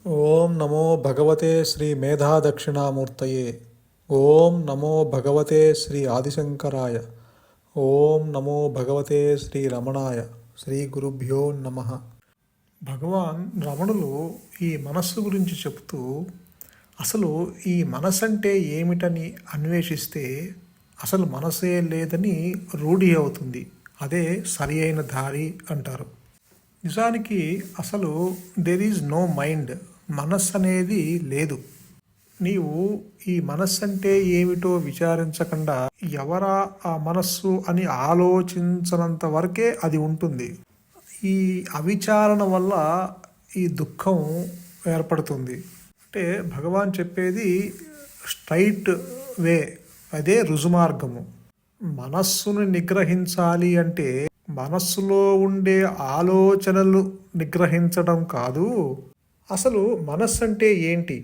ఓం నమో భగవతే శ్రీ మేధాదక్షిణామూర్తయే. ఓం నమో భగవతే శ్రీ ఆదిశంకరాయ. ఓం నమో భగవతే శ్రీ రమణాయ. శ్రీ గురుభ్యో నమ. భగవాన్ రమణులు ఈ మనస్సు గురించి చెప్తూ అసలు ఈ మనసు అంటే ఏమిటని అన్వేషిస్తే అసలు మనసే లేదని రూఢి అవుతుంది. అదే సరి అయిన దారి అంటారు. నిజానికి అసలు దెర్ ఈజ్ నో మైండ్, మనస్సు అనేది లేదు. నీవు ఈ మనస్సు అంటే ఏమిటో విచారించకుండా ఎవరా ఆ మనస్సు అని ఆలోచించనంత వరకే అది ఉంటుంది. ఈ అవిచారణ వల్ల ఈ దుఃఖం ఏర్పడుతుంది. అంటే భగవాన్ చెప్పేది స్ట్రైట్ వే, అదే రుజుమార్గము. మనస్సును నిగ్రహించాలి అంటే మనస్సులో ఉండే ఆలోచనలు నిగ్రహించడం కాదు. అసలు మనస్సు అంటే ఏంటి?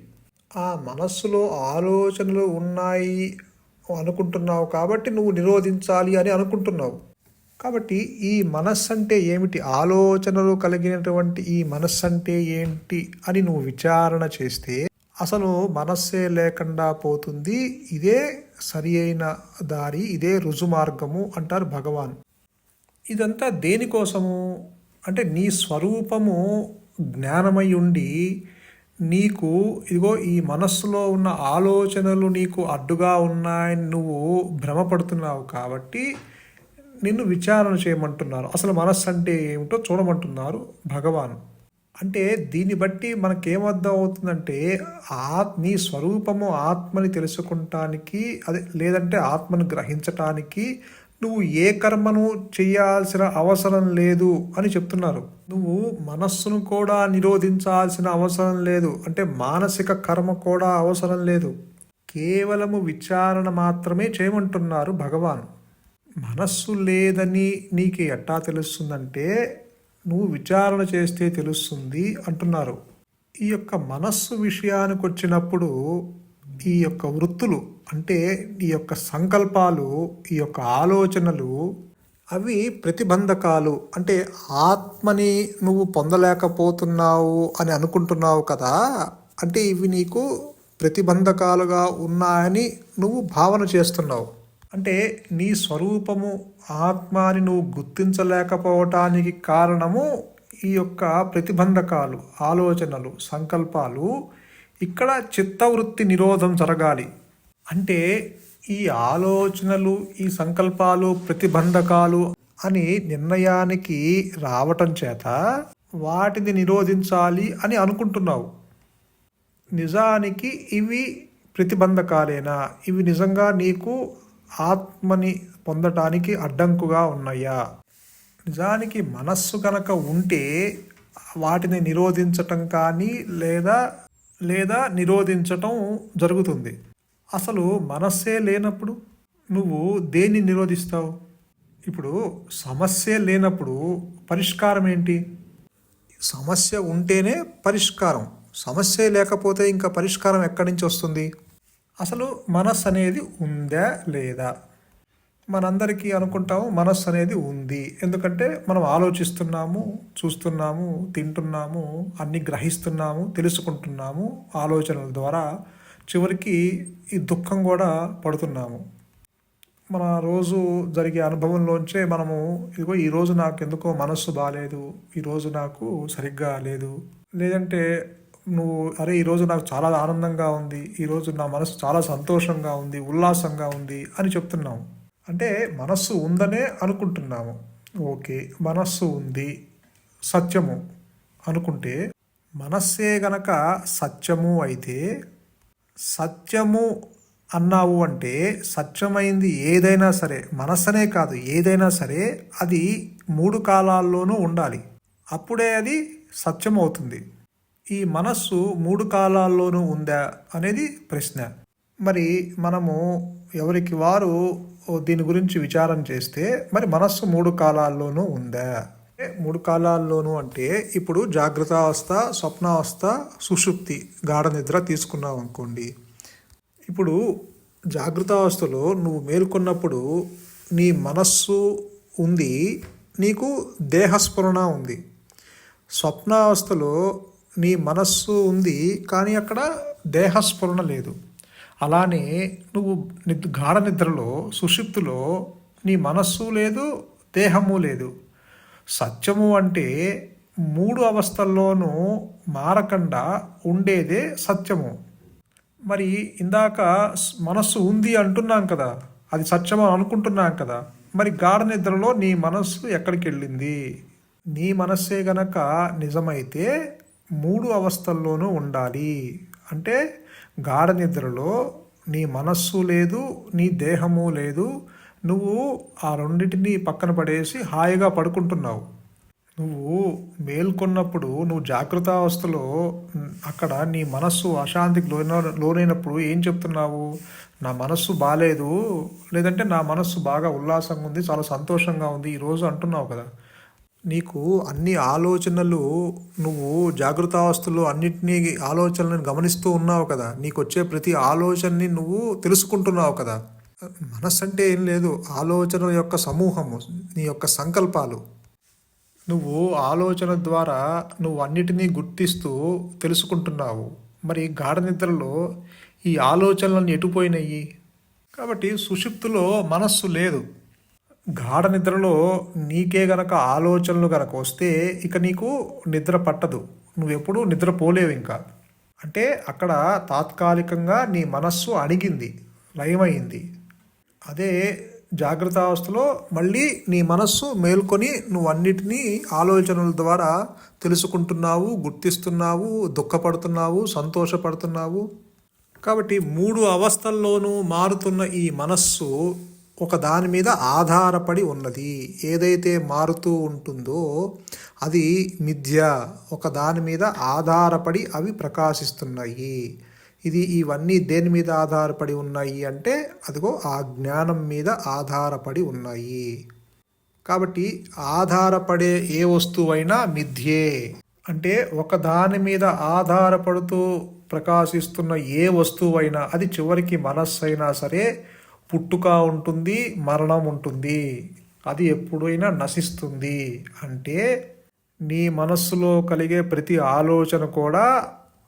ఆ మనస్సులో ఆలోచనలు ఉన్నాయి అనుకుంటున్నావు కాబట్టి నువ్వు నిరోధించాలి అని అనుకుంటున్నావు. కాబట్టి ఈ మనస్సు అంటే ఏమిటి, ఆలోచనలు కలిగినటువంటి ఈ మనస్సు అంటే ఏంటి అని నువ్వు విచారణ చేస్తే అసలు మనస్సే లేకుండా పోతుంది. ఇదే సరి అయిన దారి, ఇదే రుజుమార్గము అంటారు భగవాన్. ఇదంతా దేనికోసము అంటే నీ స్వరూపము జ్ఞానమై ఉండి నీకు ఇదిగో ఈ మనస్సులో ఉన్న ఆలోచనలు నీకు అడ్డుగా ఉన్నాయని నువ్వు భ్రమపడుతున్నావు కాబట్టి నిన్ను విచారణ చేయమంటున్నారు. అసలు మనస్సు అంటే ఏమిటో చూడమంటున్నారు భగవాన్. అంటే దీన్ని బట్టి మనకేమర్థం అవుతుందంటే నీ స్వరూపము ఆత్మని తెలుసుకుంటానికి, అదే లేదంటే ఆత్మను గ్రహించటానికి నువ్వు ఏ కర్మను చేయాల్సిన అవసరం లేదు అని చెప్తున్నారు. నువ్వు మనస్సును కూడా నిరోధించాల్సిన అవసరం లేదు, అంటే మానసిక కర్మ కూడా అవసరం లేదు. కేవలము విచారణ మాత్రమే చేయమంటున్నారు భగవాన్. మనస్సు లేదని నీకు ఎట్టా తెలుస్తుందంటే నువ్వు విచారణ చేస్తే తెలుస్తుంది అంటున్నారు. ఈ యొక్క మనస్సు విషయానికి వచ్చినప్పుడు ఈ యొక్క వృత్తులు అంటే ఈ యొక్క సంకల్పాలు, ఈ యొక్క ఆలోచనలు అవి ప్రతిబంధకాలు. అంటే ఆత్మని నువ్వు పొందలేకపోతున్నావు అని అనుకుంటున్నావు కదా, అంటే ఇవి నీకు ప్రతిబంధకాలుగా ఉన్నాయని నువ్వు భావన చేస్తున్నావు. అంటే నీ స్వరూపము ఆత్మాని నువ్వు గుర్తించలేకపోవటానికి కారణము ఈ యొక్క ప్రతిబంధకాలు, ఆలోచనలు, సంకల్పాలు. ఇక్కడ చిత్తవృత్తి నిరోధం జరగాలి. అంటే ఈ ఆలోచనలు, ఈ సంకల్పాలు ప్రతిబంధకాలు అని నిర్ణయానికి రావటం చేత వాటిని నిరోధించాలి అని అనుకుంటున్నావు. నిజానికి ఇవి ప్రతిబంధకాలేనా? ఇవి నిజంగా నీకు ఆత్మని పొందటానికి అడ్డంకుగా ఉన్నాయా? నిజానికి మనస్సు కనుక ఉంటే వాటిని నిరోధించటం కానీ లేదా నిరోధించటం జరుగుతుంది. అసలు మనస్సే లేనప్పుడు నువ్వు దేన్ని నిరోధిస్తావు? ఇప్పుడు సమస్య లేనప్పుడు పరిష్కారం ఏంటి? సమస్య ఉంటేనే పరిష్కారం. సమస్య లేకపోతే ఇంకా పరిష్కారం ఎక్కడి నుంచి వస్తుంది? అసలు మనస్సు అనేది ఉందా లేదా? మనందరికీ అనుకుంటాము మనస్సు అనేది ఉంది, ఎందుకంటే మనం ఆలోచిస్తున్నాము, చూస్తున్నాము, తింటున్నాము, అన్ని గ్రహిస్తున్నాము, తెలుసుకుంటున్నాము. ఆలోచనల ద్వారా చివరికి ఈ దుఃఖం కూడా పడుతున్నాము. మన రోజు జరిగే అనుభవంలోంచే మనము ఇదిగో ఈరోజు నాకు ఎందుకో మనస్సు బాగాలేదు, ఈరోజు నాకు సరిగ్గా లేదు, లేదంటే నువ్వు అరే ఈరోజు నాకు చాలా ఆనందంగా ఉంది, ఈరోజు నా మనసు చాలా సంతోషంగా ఉంది, ఉల్లాసంగా ఉంది అని చెప్తున్నాము. అంటే మనస్సు ఉందనే అనుకుంటున్నాము. ఓకే, మనస్సు ఉంది, సత్యము అనుకుంటే మనస్సే గనక సత్యము అయితే, సత్యము అన్నావు అంటే సత్యమైంది ఏదైనా సరే, మనస్సనే కాదు ఏదైనా సరే అది 3 కాలాల్లోనూ ఉండాలి. అప్పుడే అది సత్యం అవుతుంది. ఈ మనస్సు 3 కాలాల్లోనూ ఉందా అనేది ప్రశ్న. మరి మనము ఎవరికి వారు దీని గురించి విచారం చేస్తే మరి మనస్సు 3 కాలాల్లోనూ ఉందా? 3 కాలాల్లోనూ అంటే ఇప్పుడు జాగ్రత్తావస్థ, స్వప్నావస్థ, సుషుప్తి, గాఢ నిద్ర తీసుకున్నావు అనుకోండి. ఇప్పుడు జాగ్రత్తావస్థలో నువ్వు మేల్కొన్నప్పుడు నీ మనస్సు ఉంది, నీకు దేహస్ఫురణ ఉంది. స్వప్నావస్థలో నీ మనస్సు ఉంది, కానీ అక్కడ దేహస్ఫురణ లేదు. అలానే నువ్వు గాఢ నిద్రలో సుషుప్తిలో నీ మనస్సు లేదు, దేహము లేదు. సత్యము అంటే 3 అవస్థల్లోనూ మారకుండా ఉండేదే సత్యము. మరి ఇందాక మనస్సు ఉంది అంటున్నాం కదా, అది సత్యము అనుకుంటున్నాం కదా. మరి గాఢ నిద్రలో నీ మనస్సు ఎక్కడికి వెళ్ళింది? నీ మనస్సే గనక నిజమైతే 3 అవస్థల్లోనూ ఉండాలి. అంటే గాఢ నిద్రలో నీ మనస్సు లేదు, నీ దేహము లేదు. నువ్వు ఆ రెండింటినీ పక్కన పడేసి హాయిగా పడుకుంటున్నావు. నువ్వు మేల్కొన్నప్పుడు, నువ్వు జాగృతావస్థలో అక్కడ నీ మనస్సు అశాంతికి లోనైనప్పుడు ఏం చెప్తున్నావు? నా మనస్సు బాగాలేదు, లేదంటే నా మనస్సు బాగా ఉల్లాసంగా ఉంది, చాలా సంతోషంగా ఉంది ఈరోజు అంటున్నావు కదా. నీకు అన్ని ఆలోచనలు, నువ్వు జాగృతావస్థలో అన్నిటినీ ఆలోచనలను గమనిస్తూ ఉన్నావు కదా. నీకు వచ్చే ప్రతి ఆలోచనని నువ్వు తెలుసుకుంటున్నావు కదా. మనస్సు అంటే ఏం లేదు, ఆలోచనల యొక్క సమూహము, నీ యొక్క సంకల్పాలు. నువ్వు ఆలోచన ద్వారా నువ్వు అన్నిటినీ గుర్తిస్తూ తెలుసుకుంటున్నావు. మరి గాఢ నిద్రలో ఈ ఆలోచనలన్నీ ఎటుపోయినాయి? కాబట్టి సుషుప్తిలో మనస్సు లేదు. గాఢ నిద్రలో నీకే గనక ఆలోచనలు గనక వస్తే ఇక నీకు నిద్ర పట్టదు, నువ్వెప్పుడూ నిద్రపోలేవు ఇంకా. అంటే అక్కడ తాత్కాలికంగా నీ మనస్సు అణిగింది, లయమైంది. అదే జాగ్రత్త అవస్థలో మళ్ళీ నీ మనస్సు మేల్కొని నువ్వు అన్నిటినీ ఆలోచనల ద్వారా తెలుసుకుంటున్నావు, గుర్తిస్తున్నావు, దుఃఖపడుతున్నావు, సంతోషపడుతున్నావు. కాబట్టి 3 అవస్థల్లోనూ మారుతున్న ఈ మనస్సు ఒక దాని మీద ఆధారపడి ఉన్నది. ఏదైతే మారుతూ ఉంటుందో అది మిథ్య. ఒక దాని మీద ఆధారపడి అవి ప్రకాశిస్తున్నాయి. ఇవన్నీ దేని మీద ఆధారపడి ఉన్నాయి అంటే అదిగో ఆ జ్ఞానం మీద ఆధారపడి ఉన్నాయి. కాబట్టి ఆధారపడే ఏ వస్తువైనా మిథ్యే. అంటే ఒక దాని మీద ఆధారపడుతూ ప్రకాశిస్తున్న ఏ వస్తువైనా అది చివరికి మనస్సు అయినా సరే పుట్టుక ఉంటుంది, మరణం ఉంటుంది, అది ఎప్పుడైనా నశిస్తుంది. అంటే నీ మనస్సులో కలిగే ప్రతి ఆలోచన కూడా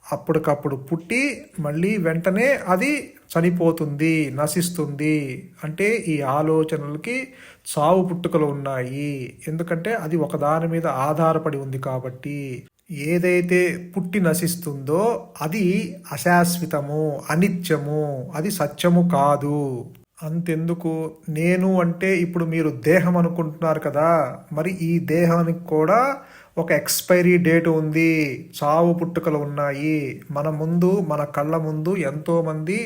అప్పటికప్పుడు పుట్టి మళ్ళీ వెంటనే అది చనిపోతుంది, నశిస్తుంది. అంటే ఈ ఆలోచనలకి చావు పుట్టుకలు ఉన్నాయి. ఎందుకంటే అది ఒకదాని మీద ఆధారపడి ఉంది కాబట్టి. ఏదైతే పుట్టి నశిస్తుందో అది అశాశ్వతము, అనిత్యము, అది సత్యము కాదు. అంతెందుకు, నేను అంటే ఇప్పుడు మీరు దేహం అనుకుంటున్నారు కదా, మరి ఈ దేహానికి కూడా ఒక ఎక్స్పైరీ డేట్ ఉంది, చావు పుట్టుకలు ఉన్నాయి. మన కళ్ళ ముందు ఎంతోమంది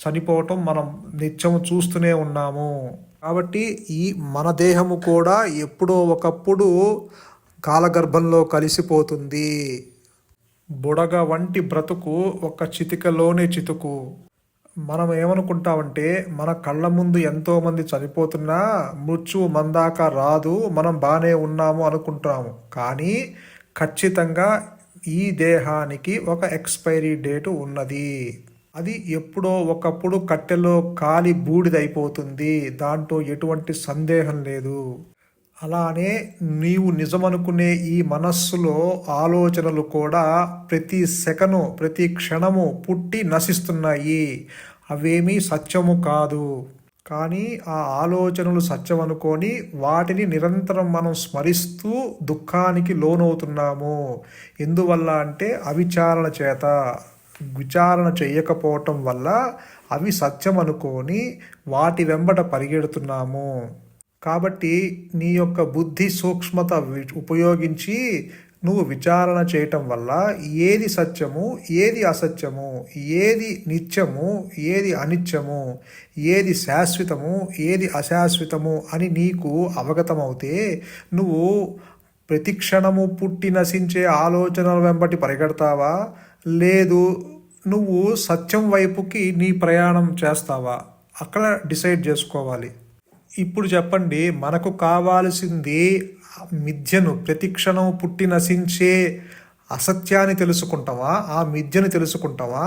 చనిపోవటం మనం నిత్యము చూస్తూనే ఉన్నాము. కాబట్టి ఈ మన దేహము కూడా ఎప్పుడో ఒకప్పుడు కాలగర్భంలో కలిసిపోతుంది. బుడగ వంటి బ్రతుకు ఒక చితికలోనే చితుకు. మనం ఏమనుకుంటామంటే మన కళ్ళ ముందు ఎంతోమంది చనిపోతున్నా మృత్యువు మందాక రాదు, మనం బాగానే ఉన్నాము అనుకుంటాము. కానీ ఖచ్చితంగా ఈ దేహానికి ఒక ఎక్స్పైరీ డేటు ఉన్నది. అది ఎప్పుడో ఒకప్పుడు కట్టెలో కాలి బూడిదైపోతుంది, దాంట్లో ఎటువంటి సందేహం లేదు. అలానే నీవు నిజమనుకునే ఈ మనస్సులో ఆలోచనలు కూడా ప్రతి సెకను, ప్రతి క్షణము పుట్టి నశిస్తున్నాయి. అవేమీ సత్యము కాదు. కానీ ఆ ఆలోచనలు సత్యం అనుకొని వాటిని నిరంతరం మనం స్మరిస్తూ దుఃఖానికి లోనవుతున్నాము. ఎందువల్ల అంటే అవిచారణ చేత. విచారణ చేయకపోవటం వల్ల అవి సత్యం అనుకొని వాటి వెంబట పరిగెడుతున్నాము. కాబట్టి నీ యొక్క బుద్ధి సూక్ష్మత ఉపయోగించి నువ్వు విచారణ చేయటం వల్ల ఏది సత్యము, ఏది అసత్యము, ఏది నిత్యము, ఏది అనిత్యము, ఏది శాశ్వతము, ఏది అశాశ్వతము అని నీకు అవగతమవుతే నువ్వు ప్రతిక్షణము పుట్టి నశించే ఆలోచనల వెంబటి పరిగెడతావా, లేదు నువ్వు సత్యం వైపుకి నీ ప్రయాణం చేస్తావా? అక్కడ డిసైడ్ చేసుకోవాలి. ఇప్పుడు చెప్పండి, మనకు కావాల్సింది మిథ్యను, ప్రతిక్షణం పుట్టి నశించే అసత్యాన్ని తెలుసుకుంటామా, ఆ మిథ్యను తెలుసుకుంటామా,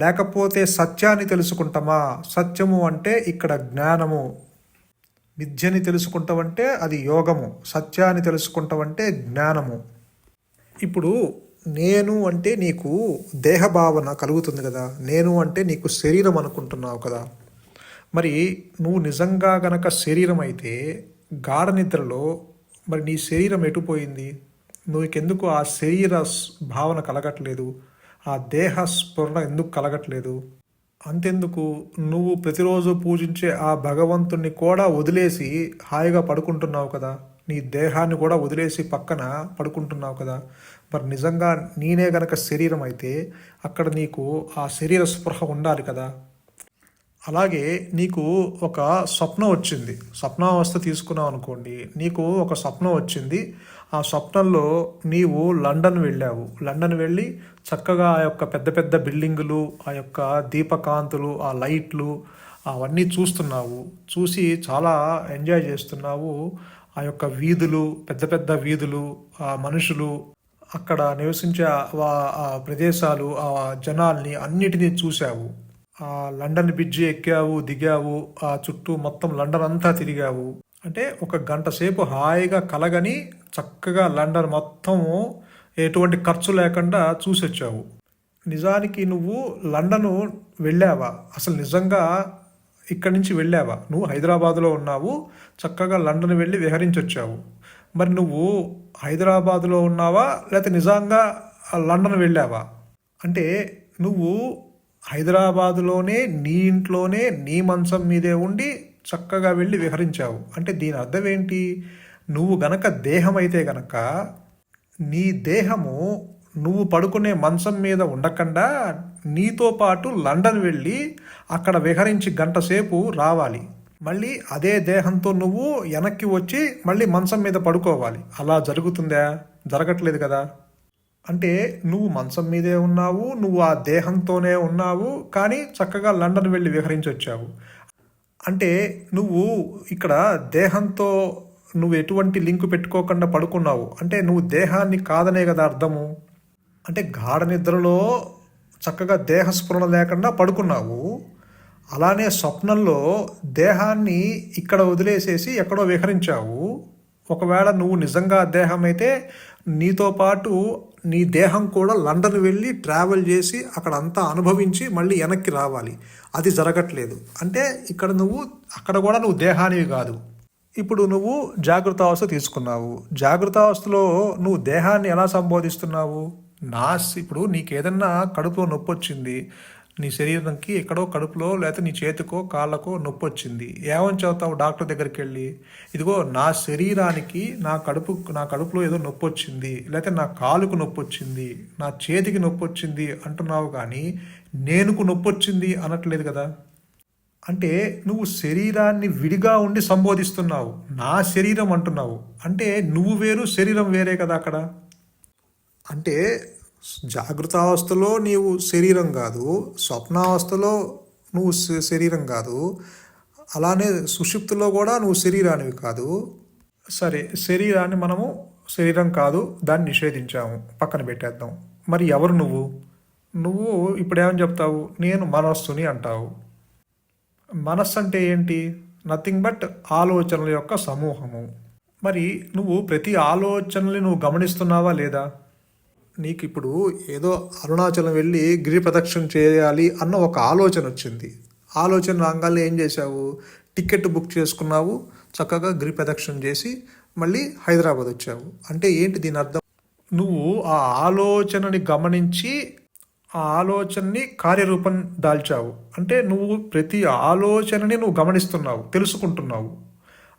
లేకపోతే సత్యాన్ని తెలుసుకుంటామా? సత్యము అంటే ఇక్కడ జ్ఞానము. మిథ్యని తెలుసుకుంటామంటే అది యోగము. సత్యాన్ని తెలుసుకుంటామంటే జ్ఞానము. ఇప్పుడు నేను అంటే నీకు దేహభావన కలుగుతుంది కదా, నేను అంటే నీకు శరీరం అనుకుంటున్నావు కదా. మరి నువ్వు నిజంగా గనక శరీరం అయితే గాఢ నిద్రలో మరి నీ శరీరం ఎటుపోయింది? నువ్వుకెందుకు ఆ భావన కలగట్లేదు? ఆ దేహ స్ఫురణ ఎందుకు కలగట్లేదు? అంతెందుకు, నువ్వు ప్రతిరోజు పూజించే ఆ భగవంతుణ్ణి కూడా వదిలేసి హాయిగా పడుకుంటున్నావు కదా, నీ దేహాన్ని కూడా వదిలేసి పక్కన పడుకుంటున్నావు కదా. మరి నిజంగా నేనే గనక శరీరం అయితే అక్కడ నీకు ఆ శరీర స్పృహ ఉండాలి కదా. అలాగే నీకు ఒక స్వప్నం వచ్చింది, స్వప్నావస్థ తీసుకున్నావు అనుకోండి, నీకు ఒక స్వప్నం వచ్చింది. ఆ స్వప్నంలో నీవు లండన్ వెళ్ళావు. లండన్ వెళ్ళి చక్కగా ఆ యొక్క పెద్ద పెద్ద బిల్డింగులు, ఆ యొక్క దీపకాంతులు, ఆ లైట్లు అవన్నీ చూస్తున్నావు. చూసి చాలా ఎంజాయ్ చేస్తున్నావు. ఆ యొక్క వీధులు, పెద్ద పెద్ద వీధులు, ఆ మనుషులు, అక్కడ నివసించే ఆ ప్రదేశాలు, ఆ జనాల్ని అన్నిటినీ చూశావు. ఆ లండన్ బ్రిడ్జి ఎక్కావు, దిగావు, ఆ చుట్టూ మొత్తం లండన్ అంతా తిరిగావు. అంటే ఒక గంట సేపు హాయిగా కలగని చక్కగా లండన్ మొత్తము ఎటువంటి ఖర్చు లేకుండా చూసొచ్చావు. నిజానికి నువ్వు లండను వెళ్ళావా? అసలు నిజంగా ఇక్కడి నుంచి వెళ్ళావా? నువ్వు హైదరాబాదులో ఉన్నావు, చక్కగా లండన్ వెళ్ళి విహరించొచ్చావు. మరి నువ్వు హైదరాబాదులో ఉన్నావా లేకపోతే నిజంగా లండన్ వెళ్ళావా? అంటే నువ్వు హైదరాబాదులోనే నీ ఇంట్లోనే నీ మంచం మీదే ఉండి చక్కగా వెళ్ళి విహరించావు. అంటే దీని అర్థం ఏంటి? నువ్వు గనక దేహం అయితే గనక నీ దేహము నువ్వు పడుకునే మంచం మీద ఉండకుండా నీతో పాటు లండన్ వెళ్ళి అక్కడ విహరించి గంట సేపు రావాలి. మళ్ళీ అదే దేహంతో నువ్వు వెనక్కి వచ్చి మళ్ళీ మంచం మీద పడుకోవాలి. అలా జరుగుతుందా? జరగట్లేదు కదా. అంటే నువ్వు మంచం మీదే ఉన్నావు, నువ్వు ఆ దేహంతోనే ఉన్నావు, కానీ చక్కగా లండన్ వెళ్ళి విహరించి వచ్చావు. అంటే నువ్వు ఇక్కడ దేహంతో నువ్వు ఎటువంటి లింకు పెట్టుకోకుండా పడుకున్నావు. అంటే నువ్వు దేహాన్ని కాదనే కదా అర్థము. అంటే గాఢ నిద్రలో చక్కగా దేహస్ఫురణ లేకుండా పడుకున్నావు. అలానే స్వప్నంలో దేహాన్ని ఇక్కడ వదిలేసేసి ఎక్కడో విహరించావు. ఒకవేళ నువ్వు నిజంగా దేహం అయితే నీతో పాటు నీ దేహం కూడా లండన్ వెళ్ళి ట్రావెల్ చేసి అక్కడ అంతా అనుభవించి మళ్ళీ వెనక్కి రావాలి. అది జరగట్లేదు. అంటే ఇక్కడ అక్కడ కూడా నువ్వు దేహానివి కాదు. ఇప్పుడు నువ్వు జాగృత అవస్థ తీసుకున్నావు. జాగృత అవస్థలో నువ్వు దేహాన్ని ఎలా సంబోధిస్తున్నావు? ఇప్పుడు నీకు ఏదన్నా కడుపులో నొప్పి వచ్చింది, నీ శరీరంకి ఎక్కడో కడుపులో లేకపోతే నీ చేతికో కాళ్ళకో నొప్పి వచ్చింది. ఏమని చెబుతావు డాక్టర్ దగ్గరికి వెళ్ళి? ఇదిగో నా శరీరానికి నా కడుపులో ఏదో నొప్పి వచ్చింది, లేకపోతే నా కాలుకు నొప్పి వచ్చింది, నా చేతికి నొప్పి వచ్చింది అంటున్నావు, కానీ నేనుకు నొప్పి వచ్చింది అనట్లేదు కదా. అంటే నువ్వు శరీరాన్ని విడిగా ఉండి సంబోధిస్తున్నావు. నా శరీరం అంటున్నావు. అంటే నువ్వు వేరు, శరీరం వేరే కదా అక్కడ. అంటే జాగృతావస్థలో నీవు శరీరం కాదు, స్వప్నావస్థలో నువ్వు శరీరం కాదు, అలానే సుషుప్తిలో కూడా నువ్వు శరీరానివి కాదు. సరే, శరీరాన్ని మనము శరీరం కాదు, దాన్ని నిషేధించాము, పక్కన పెట్టేద్దాం. మరి ఎవరు నువ్వు? నువ్వు ఇప్పుడేమని చెప్తావు? నేను మనస్సుని అంటావు. మనస్సు అంటే ఏంటి? నథింగ్ బట్ ఆలోచనల యొక్క సమూహము. మరి నువ్వు ప్రతి ఆలోచనల్ని నువ్వు గమనిస్తున్నావా లేదా? నీకు ఇప్పుడు ఏదో అరుణాచలం వెళ్ళి గిరి ప్రదక్షిణ చేయాలి అన్న ఒక ఆలోచన వచ్చింది. ఆలోచన రాగానే ఏం చేశావు? టికెట్ బుక్ చేసుకున్నావు, చక్కగా గిరి ప్రదక్షిణ చేసి మళ్ళీ హైదరాబాద్ వచ్చావు. అంటే ఏంటి దీని అర్థం? నువ్వు ఆ ఆలోచనని గమనించి ఆ ఆలోచనని కార్యరూపం దాల్చావు. అంటే నువ్వు ప్రతి ఆలోచనని నువ్వు గమనిస్తున్నావు, తెలుసుకుంటున్నావు.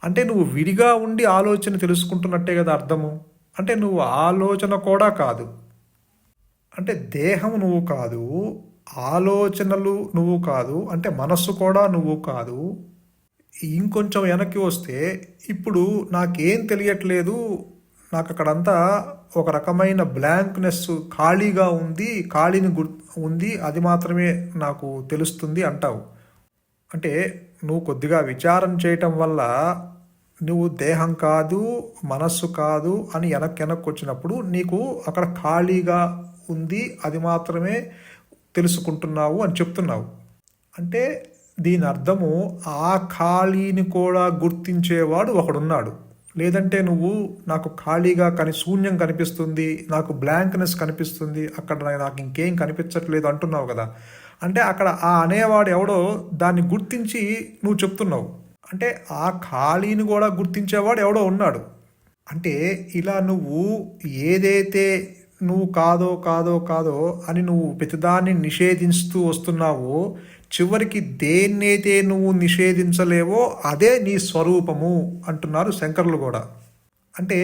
అంటే నువ్వు విడిగా ఉండి ఆలోచన తెలుసుకుంటున్నట్టే కదా అర్థము. అంటే నువ్వు ఆలోచన కూడా కాదు. అంటే దేహం నువ్వు కాదు, ఆలోచనలు నువ్వు కాదు, అంటే మనస్సు కూడా నువ్వు కాదు. ఇంకొంచెం వెనక్కి వస్తే ఇప్పుడు నాకేం తెలియట్లేదు, నాకు అక్కడంతా ఒక రకమైన బ్లాంక్నెస్, ఖాళీగా ఉంది, ఉంది, అది మాత్రమే నాకు తెలుస్తుంది అంటావు. అంటే నువ్వు కొద్దిగా విచారం చేయటం వల్ల నువ్వు దేహం కాదు, మనస్సు కాదు అని వెనక్కి వచ్చినప్పుడు నీకు అక్కడ ఖాళీగా ఉంది, అది మాత్రమే తెలుసుకుంటున్నావు అని చెప్తున్నావు. అంటే దీని అర్థము ఆ ఖాళీని కూడా గుర్తించేవాడు ఒకడున్నాడు. లేదంటే నువ్వు నాకు ఖాళీగా శూన్యం కనిపిస్తుంది, నాకు బ్లాంక్నెస్ కనిపిస్తుంది, అక్కడ నాకు ఇంకేం కనిపించట్లేదు అంటున్నావు కదా. అంటే అక్కడ ఆ అనేవాడు ఎవడో దాన్ని గుర్తించి నువ్వు చెప్తున్నావు. అంటే ఆ ఖాళీని కూడా గుర్తించేవాడు ఎవడో ఉన్నాడు. అంటే ఇలా నువ్వు ఏదైతే నువ్వు కాదో కాదో కాదో అని నువ్వు ప్రతిదాన్ని నిషేధిస్తూ వస్తున్నావో, చివరికి దేన్నైతే నువ్వు నిషేధించలేవో అదే నీ స్వరూపము అంటున్నారు శంకరులు కూడా. అంటే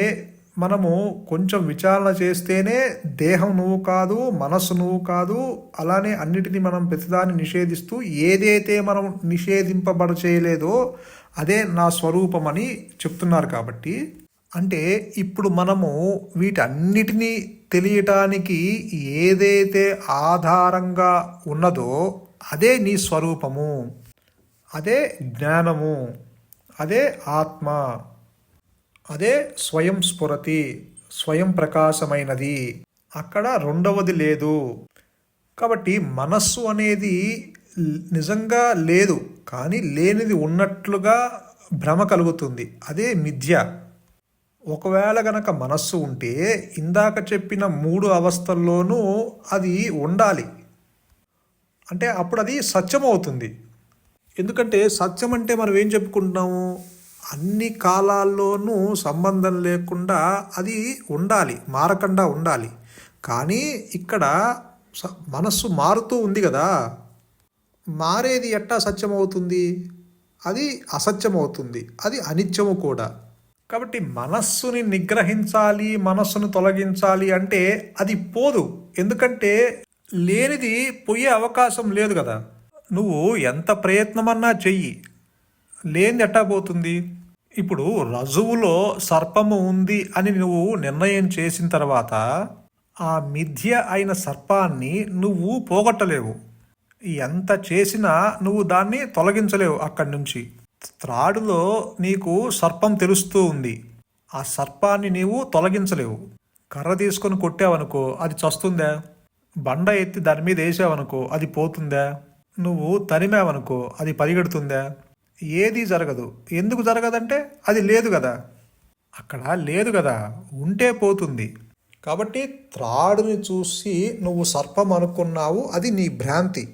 మనము కొంచెం విచారణ చేస్తేనే దేహం నువ్వు కాదు, మనస్సు నువ్వు కాదు, అలానే అన్నిటినీ మనం ప్రతిదాన్ని నిషేధిస్తూ ఏదైతే మనం నిషేధింపబడ చేయలేదో అదే నా స్వరూపం అని చెప్తున్నారు. కాబట్టి అంటే ఇప్పుడు మనము వీటన్నిటినీ తెలియటానికి ఏదైతే ఆధారంగా ఉన్నదో అదే నీ స్వరూపము, అదే జ్ఞానము, అదే ఆత్మ, అదే స్వయం స్ఫురతి, స్వయం ప్రకాశమైనది. అక్కడ రెండవది లేదు. కాబట్టి మనస్సు అనేది నిజంగా లేదు, కానీ లేనిది ఉన్నట్లుగా భ్రమ కలుగుతుంది. అదే మిథ్య. ఒకవేళ గనక మనస్సు ఉంటే ఇందాక చెప్పిన 3 అవస్థల్లోనూ అది ఉండాలి. అంటే అప్పుడు అది సత్యం అవుతుంది. ఎందుకంటే సత్యం అంటే మనం ఏం చెప్పుకుంటున్నాము, అన్ని కాలాల్లోనూ సంబంధం లేకుండా అది ఉండాలి, మారకుండా ఉండాలి. కానీ ఇక్కడ మనస్సు మారుతూ ఉంది కదా, మారేది ఎట్టా సత్యం అవుతుంది? అది అసత్యం అవుతుంది, అది అనిత్యము కూడా. కాబట్టి మనస్సుని నిగ్రహించాలి, మనస్సును తొలగించాలి అంటే అది పోదు. ఎందుకంటే లేనిది పోయే అవకాశం లేదు కదా. నువ్వు ఎంత ప్రయత్నమన్నా చెయ్యి, లేనిది ఎట్టా పోతుంది? ఇప్పుడు రజువులో సర్పము ఉంది అని నువ్వు నిర్ణయం చేసిన తర్వాత ఆ మిథ్య అయిన సర్పాన్ని నువ్వు పోగొట్టలేవు. ఎంత చేసినా నువ్వు దాన్ని తొలగించలేవు అక్కడి నుంచి. త్రాడులో నీకు సర్పం తెలుస్తూ ఉంది, ఆ సర్పాన్ని నీవు తొలగించలేవు. కర్ర తీసుకొని కొట్టావనుకో అది చస్తుందా? బండ ఎత్తి దాని మీద వేసావనుకో అది పోతుందా? నువ్వు తరిమావనుకో అది పరిగెడుతుందా? ఏది జరగదు. ఎందుకు జరగదంటే అది లేదు కదా, అక్కడ లేదు కదా, ఉంటే పోతుంది. కాబట్టి త్రాడుని చూసి నువ్వు సర్పం అనుకున్నావు, అది నీ భ్రాంతి.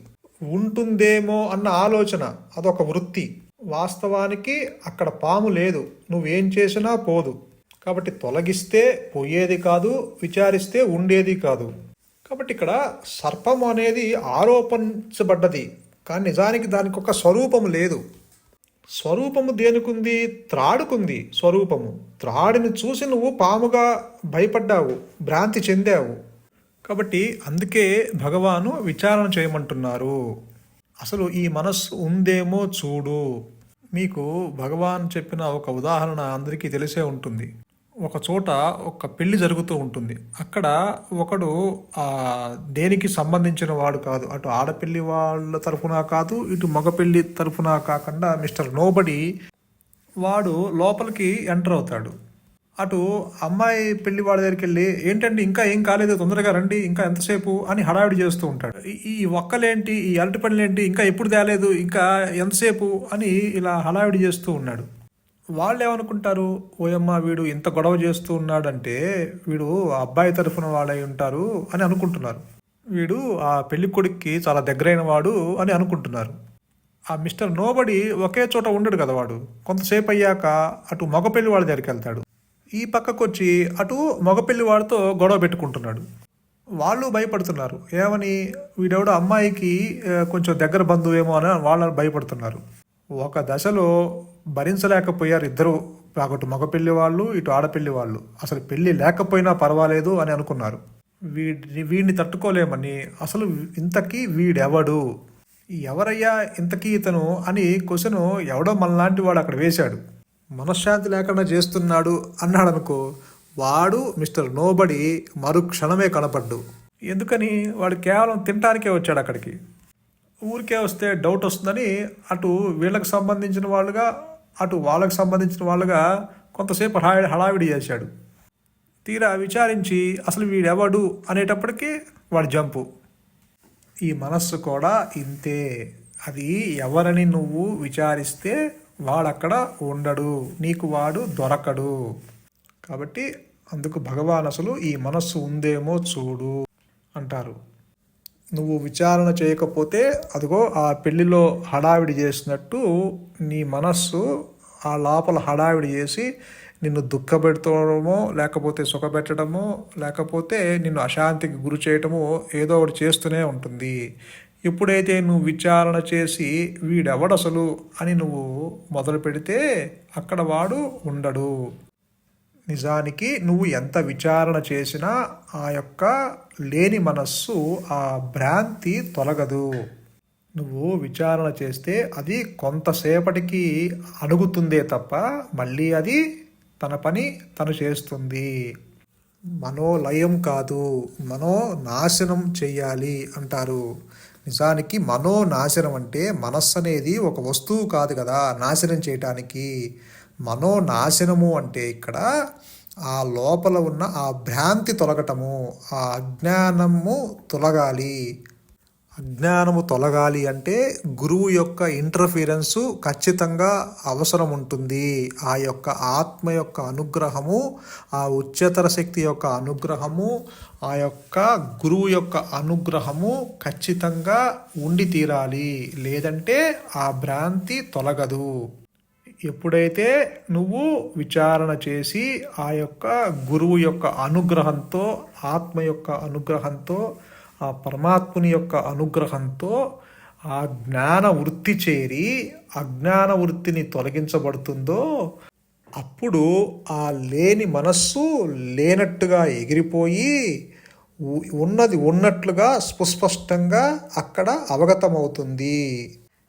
ఉంటుందేమో అన్న ఆలోచన అదొక వృత్తి. వాస్తవానికి అక్కడ పాము లేదు, నువ్వేం చేసినా పోదు. కాబట్టి తొలగిస్తే పోయేది కాదు, విచారిస్తే ఉండేది కాదు. కాబట్టి ఇక్కడ సర్పం అనేది ఆరోపించబడ్డది, కానీ నిజానికి దానికి ఒక స్వరూపము లేదు. స్వరూపము దేనికుంది? త్రాడుకుంది స్వరూపము. త్రాడుని చూసి నువ్వు పాముగా భయపడ్డావు, భ్రాంతి చెందావు. కాబట్టి అందుకే భగవాను విచారణ చేయమంటున్నారు. అసలు ఈ మనస్సు ఉందేమో చూడు. మీకు భగవాన్ చెప్పిన ఒక ఉదాహరణ అందరికీ తెలిసే ఉంటుంది. ఒక చోట ఒక పెళ్లి జరుగుతూ ఉంటుంది. అక్కడ ఒకడు దేనికి సంబంధించిన వాడు కాదు, అటు ఆడపిల్లి వాళ్ళ తరఫున కాదు, ఇటు మగపెళ్లి తరఫున కాకుండా మిస్టర్ నోబడి వాడు లోపలికి ఎంటర్ అవుతాడు. అటు అమ్మాయి పెళ్లి వాడి దగ్గరికి వెళ్ళి, ఏంటండి ఇంకా ఏం కాలేదు, తొందరగా రండి, ఇంకా ఎంతసేపు అని హడావిడి చేస్తూ ఉంటాడు. ఈ ఒక్కలేంటి, ఈ అరటి పనులేంటి, ఇంకా ఎప్పుడు తేలేదు, ఇంకా ఎంతసేపు అని ఇలా హడావిడి చేస్తూ ఉన్నాడు. వాళ్ళు ఏమనుకుంటారు, ఓయమ్మ వీడు ఇంత గొడవ చేస్తూ ఉన్నాడంటే వీడు అబ్బాయి తరఫున వాళ్ళై ఉంటారు అని అనుకుంటున్నారు. వీడు ఆ పెళ్లి కొడుక్కి చాలా దగ్గరైన వాడు అని అనుకుంటున్నారు. ఆ మిస్టర్ నోబడి ఒకే చోట ఉండడు కదా, వాడు కొంతసేపు అయ్యాక అటు మగపెళ్లి వాళ్ళ దగ్గరికి వెళ్తాడు. ఈ పక్కకు వచ్చి అటు మగపెళ్లి వాడితో గొడవ పెట్టుకుంటున్నాడు. వాళ్ళు భయపడుతున్నారు, ఏమని, వీడెవడో అమ్మాయికి కొంచెం దగ్గర బంధువేమో అని వాళ్ళు భయపడుతున్నారు. ఒక దశలో భరించలేకపోయారు ఇద్దరు, అటు మగపెళ్లి వాళ్ళు ఇటు ఆడపెళ్లి వాళ్ళు. అసలు పెళ్ళి లేకపోయినా పర్వాలేదు అని అనుకున్నారు. వీడిని తట్టుకోలేమని, అసలు ఇంతకీ వీడెవడు, ఎవరయ్యా ఇంతకీ ఇతను అని క్వశ్చను ఎవడో మనలాంటి వాడు అక్కడ వేశాడు. మనశ్శాంతి లేకుండా చేస్తున్నాడు అన్నాడు అనుకో, వాడు మిస్టర్ నోబడి మరుక్షణమే కనపడ్డు. ఎందుకని? వాడు కేవలం తినటానికే వచ్చాడు అక్కడికి. ఊరికే వస్తే డౌట్ వస్తుందని అటు వీళ్ళకి సంబంధించిన వాళ్ళుగా అటు వాళ్ళకి సంబంధించిన వాళ్ళుగా కొంతసేపు హడావిడి చేశాడు. తీరా విచారించి అసలు వీడెవడు అనేటప్పటికీ వాడు జంపు. ఈ మనస్సు కూడా ఇంతే. అది ఎవరని నువ్వు విచారిస్తే వాడక్కడ ఉండడు, నీకు వాడు దొరకడు. కాబట్టి అందుకు భగవాన్ అసలు ఈ మనస్సు ఉందేమో చూడు అంటారు. నువ్వు విచారణ చేయకపోతే అదిగో ఆ పెళ్లిలో హడావిడి చేసినట్టు నీ మనస్సు ఆ లోపల హడావిడి చేసి నిన్ను దుఃఖపెడతామో, లేకపోతే సుఖపెట్టడమో, లేకపోతే నిన్ను అశాంతికి గురి చేయటమో ఏదో ఒకటి చేస్తూనే ఉంటుంది. ఎప్పుడైతే నువ్వు విచారణ చేసి వీడెవడసలు అని నువ్వు మొదలు పెడితే అక్కడ వాడు ఉండడు. నిజానికి నువ్వు ఎంత విచారణ చేసినా ఆ యొక్క లేని మనస్సు, ఆ భ్రాంతి తొలగదు. నువ్వు విచారణ చేస్తే అది కొంతసేపటికి అణుగుతుందే తప్ప మళ్ళీ అది తన పని తను చేస్తుంది. మనోలయం కాదు, మనోనాశనం చెయ్యాలి అంటారు. నిజానికి మనోనాశనం అంటే మనస్సు అనేది ఒక వస్తువు కాదు కదా నాశనం చేయటానికి. మనోనాశనము అంటే ఇక్కడ ఆ లోపల ఉన్న ఆ భ్రాంతి తొలగటము, ఆ అజ్ఞానము తొలగాలి. అజ్ఞానము తొలగాలి అంటే గురువు యొక్క ఇంటర్ఫీరెన్సు ఖచ్చితంగా అవసరం ఉంటుంది. ఆ యొక్క ఆత్మ యొక్క అనుగ్రహము, ఆ ఉच्चతర శక్తి యొక్క అనుగ్రహము, ఆ యొక్క గురువు యొక్క అనుగ్రహము ఖచ్చితంగా ఉండి తీరాలి. లేదంటే ఆ భ్రాంతి తొలగదు. ఎప్పుడైతే నువ్వు విచారణ చేసి ఆ యొక్క గురువు యొక్క అనుగ్రహంతో, ఆత్మ యొక్క అనుగ్రహంతో, ఆ పరమాత్ముని యొక్క అనుగ్రహంతో ఆ జ్ఞాన వృత్తి చేరి అజ్ఞాన వృత్తిని తొలగించబడుతుందో అప్పుడు ఆ లేని మనస్సు లేనట్టుగా ఎగిరిపోయి ఉన్నది ఉన్నట్లుగా సుస్పష్టంగా అక్కడ అవగతమవుతుంది.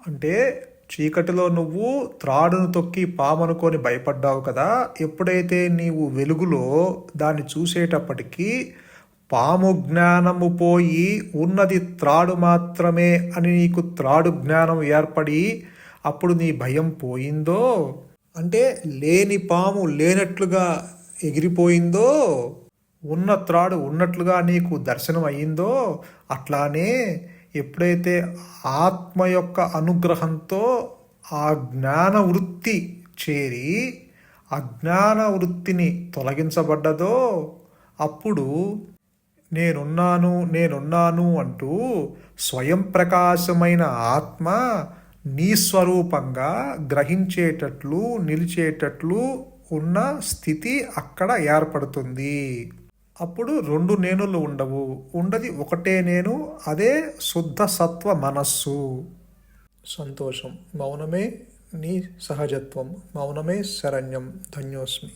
అంటే చీకటిలో నువ్వు త్రాడును తొక్కి పామనుకొని భయపడ్డావు కదా, ఎప్పుడైతే నీవు వెలుగులో దాన్ని చూసేటప్పటికీ పాము జ్ఞానము పోయి ఉన్నది త్రాడు మాత్రమే అని నీకు త్రాడు జ్ఞానం ఏర్పడి అప్పుడు నీ భయం పోయిందో, అంటే లేని పాము లేనట్లుగా ఎగిరిపోయిందో, ఉన్న త్రాడు ఉన్నట్లుగా నీకు దర్శనం అయ్యిందో, అట్లానే ఎప్పుడైతే ఆత్మ యొక్క అనుగ్రహంతో ఆ జ్ఞాన వృత్తి చేరి అజ్ఞాన వృత్తిని తొలగించబడ్డదో అప్పుడు నేనున్నాను నేనున్నాను అంటూ స్వయం ప్రకాశమైన ఆత్మ నీ స్వరూపంగా గ్రహించేటట్లు నిలిచేటట్లు ఉన్న స్థితి అక్కడ ఏర్పడుతుంది. అప్పుడు రెండు నేనులు ఉండవు, ఉండది ఒకటే నేను, అదే శుద్ధ సత్వ మనస్సు. సంతోషం. మౌనమే నీ సహజత్వం, మౌనమే శరణ్యం. ధన్యోస్మి.